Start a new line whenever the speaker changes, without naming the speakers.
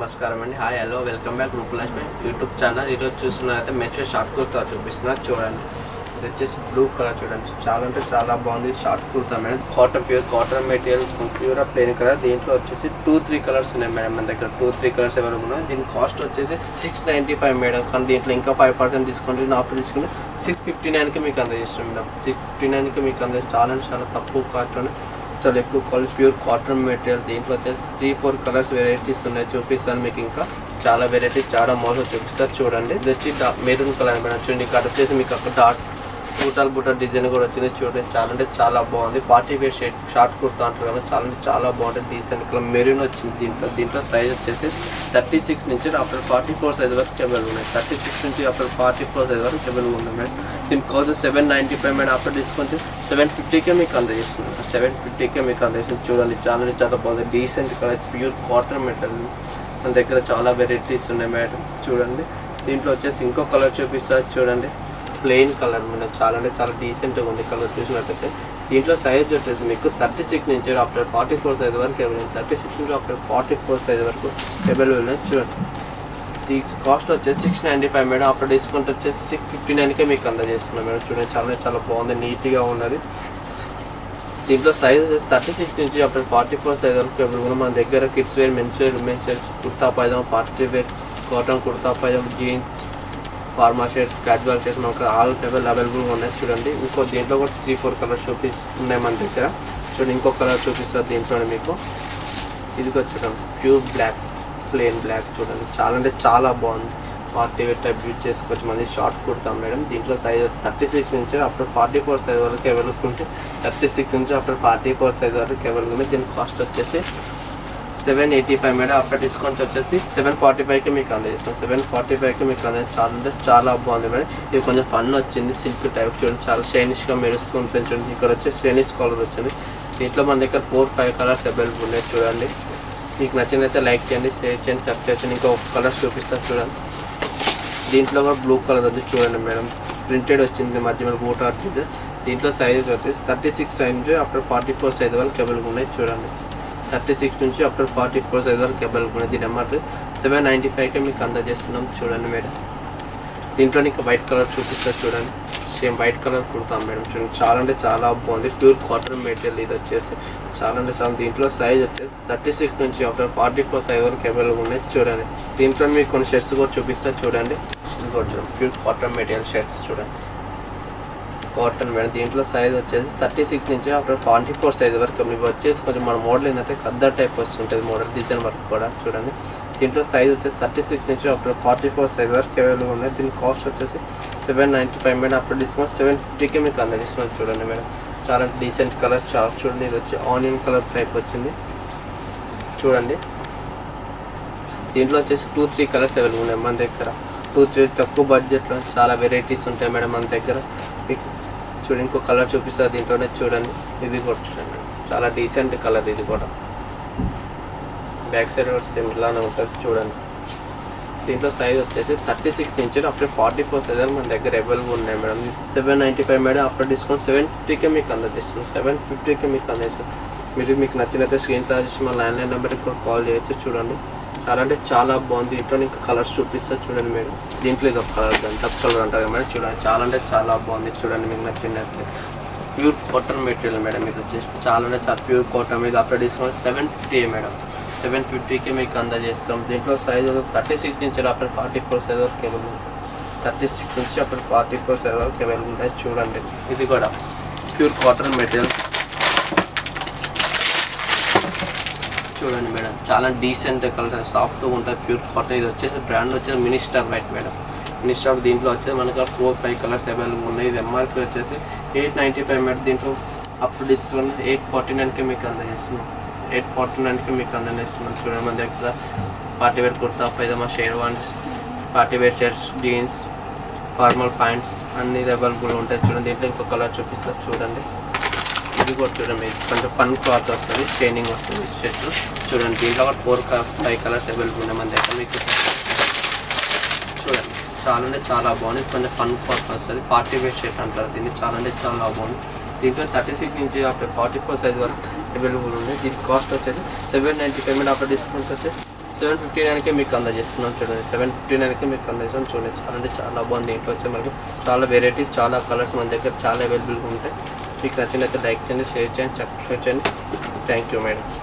నమస్కారం అండి. Hi hello welcome back Rupulakshmi YouTube channel. ఈరోజు చూస్తున్నారైతే మెన్షన్ షార్ట్ కుర్తా చూపిస్తున్నారు చూడండి. ఇది వచ్చేసి బ్లూ కలర్ చూడండి, చాలా అంటే చాలా బాగుంది. Short kurta madam, cotton pure cotton material, pure plain colour. దీంట్లో వచ్చేసి 2-3 కలర్స్ ఉన్నాయి మేడం మన దగ్గర. 2-3 కలర్స్ అవైలబుల్ ఉన్నాయి. దీని కాస్ట్ వచ్చేసి 695 మేడం. కానీ దీంట్లో ఇంకా 5% డిస్కౌంట్ ఆఫర్ తీసుకుని 659కి మీకు అందజేస్తాం మేడం. 659కి మీకు అందజేస్తాం. చాలా అంటే చాలా తక్కువ కాస్ట్లోనే చాలా ఎక్కువ క్వాలిటీ ప్యూర్ కాటన్ మెటీరియల్. దీంట్లో వచ్చేసి 3-4 కలర్స్ వెరైటీస్ ఉన్నాయి, చూపిస్తాను మీకు. ఇంకా చాలా వెరైటీస్, చాలా మోడల్ చూపిస్తారు చూడండి. ఇది వచ్చి మెరూన్ కలర్ మేడం. చూడండి ఇక్కడ వచ్చేసి మీకు అక్కడ డాట్ బూటల్ డిజైన్ కూడా వచ్చింది చూడండి. చాలా అంటే చాలా బాగుంది. పార్టీ వేర్ షార్ట్ కుర్తా అంటారు కదా, చాలా అంటే చాలా బాగుంటుంది. డీసెంట్ కలర్ మెరూన్ వచ్చింది. దీంట్లో సైజ్ వచ్చేసి 36 నుంచి ఆఫ్టర్ 44 సైజ్ వరకు అవైలబుల్ ఉన్నాయి. 36 నుంచి ఆఫ్టర్ 44 సైజ్ వరకు అవైలబుల్ ఉన్నాయి మేడం. దీని కాస్ట్ 795 మేడం. ఆఫ్టర్ డిస్కౌంట్ 750కే మీకు అందజేస్తున్నాం. 750కే మీకు అందజేస్తుంది చూడండి. చాలా అంటే చాలా బాగుంది. Decent colour pure cotton material మన దగ్గర చాలా వెరైటీస్ ఉన్నాయి మేడం. చూడండి దీంట్లో వచ్చేసి ఇంకో కలర్ చూపిస్తారు చూడండి. ప్లెయిన్ కలర్ మేడం, చాలా అంటే చాలా డీసెంట్గా ఉంది కలర్ చూసినట్టయితే. దీంట్లో సైజ్ వచ్చేసి మీకు 36 నుంచి ఆఫ్టర్ 44 సైజ్ వరకు అవైలబుల్. 36 నుంచి ఆఫ్టర్ 44 సైజ్ వరకు అవైలబుల్ ఉన్నాయి చూడండి. దీని కాస్ట్ వచ్చేసి 695 మేడం. ఆఫ్టర్ డిస్కౌంట్ వచ్చేసి 659కే మీకు అందజేస్తున్నాం మేడం. చూడండి చాలా చాలా బాగుంది, నీట్గా ఉన్నది. దీంట్లో సైజ్ వచ్చేసి 36 నుంచి ఆఫ్టర్ 44 సైజ్ వరకు అవైలబుల్. మన దగ్గర kids wear, men's wear, women's wear, kurta pyjama, party wear, cotton kurta pyjama, jeans, formal shirts, casual shirts మనకు ఆల్ అవైలబుల్గా ఉన్నాయి చూడండి. ఇంకో దీంట్లో కూడా 3-4 కలర్స్ ఉన్నాయి మన దగ్గర. చూడండి ఇంకో కలర్ చూపిస్తారు దీంట్లోనే మీకు. ఇది కూడా చూడండి ప్యూర్ బ్లాక్, ప్లెయిన్ బ్లాక్ చూడండి. చాలా అంటే చాలా బాగుంది. పార్టీ వేర్ టైప్ యూజ్ చేసుకోవచ్చు. మనది షార్ట్ కుర్తాం మేడం. దీంట్లో సైజ్ 36 నుంచి ఆఫ్టర్ 44 సైజ్ వరకు అవైలబుల్ ఉంటే 36 నుంచి ఆఫ్టర్ 44 సైజ్ వరకు అవైలబుల్ ఉంది. దీని కాస్ట్ వచ్చేసి 785 మేడం. ఆఫ్టర్ డిస్కౌంట్ వచ్చేసి 745కి మీకు అందజేస్తాం. 745కి మీకు అందజేస్తాం. చాలా అంటే చాలా బాగుంది మేడం. ఇది కొంచెం ఫన్ వచ్చింది, సిల్క్ టైప్ చూడండి. చాలా షైనిష్గా మెరుస్తూ ఉంటుంది చూడండి. ఇక్కడ వచ్చి షైనిష్ కలర్ వచ్చింది. దీంట్లో మన దగ్గర 4-5 కలర్స్ అవైలబుల్ ఉన్నాయి చూడండి. మీకు నచ్చినైతే లైక్ చేయండి, షేర్ చేయండి, సబ్స్క్రైబ్ చేయండి. ఇంకో కలర్ చూపిస్తారు చూడండి. దీంట్లో కూడా బ్లూ కలర్ ఉంది చూడండి మేడం. ప్రింటెడ్ వచ్చింది, మధ్య మధ్య బూట్ ఆడుతుంది. దీంట్లో సైజెస్ వచ్చేసి 36 నుంచి ఆఫ్టర్ 44 సైజ్ వరకు అవైలబుల్ ఉన్నాయి చూడండి. 36 నుంచి ఆఫ్టర్ 44 సైజ్ వరకు అవైలబుల్ ఉన్నాయి. దీని అమౌంట్ 795కే మీకు అందజేస్తున్నాం చూడండి మేడం. దీంట్లో ఇంకా వైట్ కలర్ చూపిస్తారు చూడండి. సేమ్ వైట్ కలర్ కుడతాం మేడం. చూడండి చాలా అంటే చాలా బాగుంది. ప్యూర్ కాటన్ మెటీరియల్ ఇది వచ్చేసి చాలా అంటే చాలా. దీంట్లో సైజ్ వచ్చేసి 36 నుంచి ఆఫ్టర్ 44 సైజ్ వరకు అవైలబుల్ ఉన్నాయి చూడండి. దీంట్లో మీకు కొన్ని షర్ట్స్ కూడా చూపిస్తారు చూడండి. ఇది కూడా చూడండి ప్యూర్ కాటన్ మెటీరియల్ షర్ట్స్ చూడండి, కాటన్ మేడం. దీంట్లో సైజ్ వచ్చేసి 36 నుంచి ఆఫ్టర్ 44 సైజ్ వరకు మీకు వచ్చేసి కొంచెం మన మోడల్ ఏంటంటే కద్దర్ టైప్ వస్తుంటుంది మోడల్, డిజైన్ వర్క్ కూడా చూడండి. దీంట్లో సైజ్ వచ్చేసి 36 నుంచి ఆఫ్టర్ 44 సైజ్ వరకు అవైలబుల్ ఉన్నాయి. దీని కాస్ట్ వచ్చేసి 795 మేడం. ఆఫ్టర్ డిస్కౌంట్ 750కి మీకు అందజేస్తున్నాం చూడండి మేడం. చాలా డీసెంట్ కలర్ చాలా చూడండి. ఇది వచ్చి ఆనియన్ కలర్ టైప్ వచ్చింది చూడండి. దీంట్లో వచ్చేసి 2-3 కలర్స్ అవైలబుల్ ఉన్నాయి మన దగ్గర. 2-3 తక్కువ బడ్జెట్లో చాలా వెరైటీస్ ఉంటాయి మేడం మన దగ్గర. మీకు చూడండి ఇంకో కలర్ చూపిస్తారు దీంట్లోనే చూడండి. ఇది కూడా చూడండి చాలా డీసెంట్ కలర్. ఇది కూడా బ్యాక్ సైడ్ కూడా సేమ్ ఇలానే ఉంటుంది చూడండి. దీంట్లో సైజ్ వచ్చేసి 36 నుంచి ఆఫ్టర్ 44 సైజ్ మన దగ్గర అవైలబుల్ ఉన్నాయి మేడం. 795 మేడం. ఆఫ్టర్ డిస్కౌంట్ 750కే మీకు అందజేస్తుంది. 750కే మీకు అందజేస్తుంది. మీకు నచ్చినైతే స్క్రీన్ టచ్ చేసి మా ల్యాండ్లైన్ నెంబర్కి కాల్ చేయొచ్చు చూడండి. చాలా అంటే చాలా బాగుంది. దీంట్లో ఇంకా కలర్స్ చూపిస్తారు చూడండి మేడం. దీంట్లో ఇది ఒక కలర్ టచ్ కలర్ అంటారు మేడం. చూడండి చాలా అంటే చాలా బాగుంది చూడండి. మీకు నచ్చినట్లయితే ప్యూర్ కాటన్ మెటీరియల్ మేడం. ఇది వచ్చేసి చాలా అంటే చాలా ప్యూర్ కాటన్. మీకు ఆఫ్టర్ డిస్కౌంట్ 750 మేడం. 750కి మీకు అందజేస్తాం. దీంట్లో సైజ్ 36 నుంచి ఆఫ్టర్ 44 సైజ్ వరకు అవైలబుల్. 36 నుంచి ఆఫ్టర్ 44 సైజ్ వరకు అవైలబుల్ ఉంటాయి చూడండి. ఇది కూడా ప్యూర్ కాటన్ మెటీరియల్ చూడండి మేడం. చాలా డీసెంట్ కలర్, సాఫ్ట్గా ఉంటుంది, ప్యూర్ కాటన్. ఇది వచ్చేసి బ్రాండ్ వచ్చేసి మినిస్టర్ వైట్ మేడం. మినిస్టర్ దీంట్లో వచ్చేసి మనకు 4-5 కలర్స్ అవైలబుల్ ఉన్నాయి. ఇది ఎంఆర్పీ వచ్చేసి 895 మేడం. దీంట్లో అప్పుడు డిస్కౌంట్ 849కి మీకు అందజేస్తున్నాం. 849కి మీకు అందజేస్తున్నాం చూడండి. మన దగ్గర party wear kurta pyjama, sherwanis, party wear shirts, jeans, formal pants అన్నీ అవైలబుల్ ఉంటాయి చూడండి. దీంట్లో ఇంకో కలర్ చూపిస్తారు చూడండి. ఇది కూడా చూడండి కొంచెం ఫన్ క్లాత్ వస్తుంది, షైనింగ్ వస్తుంది షర్ట్ చూడండి. దీంట్లో కూడా 4-5 కలర్స్ అవైలబుల్ ఉన్నాయి మన దగ్గర. మీకు చూడండి చాలా అంటే చాలా బాగుంది. కొంచెం ఫన్ క్లాత్ వస్తుంది, పార్టీ వేర్ షర్ట్ అంటారు దీన్ని. చాలా అంటే చాలా బాగుంది. దీంట్లో 36 నుంచి ఆఫ్టర్ 44 సైజ్ వరకు అవైలబుల్ ఉంది. దీని కాస్ట్ వచ్చేసి 795 ఆఫ్టర్ డిస్కౌంట్ వచ్చేసి 759కే మీకు అందజేస్తున్నాం చూడండి. 759కే మీకు అందజేస్తాం చూడండి. చాలా అంటే చాలా బాగుంది. ఇంట్లో వచ్చే మనకు చాలా వెరైటీస్, చాలా కలర్స్ మన దగ్గర చాలా అవైలబుల్గా ఉంటాయి. మీకు నచ్చినట్లయితే లైక్ చేయండి, షేర్ చేయండి, సబ్స్క్రైబ్ చేయండి. Thank you madam.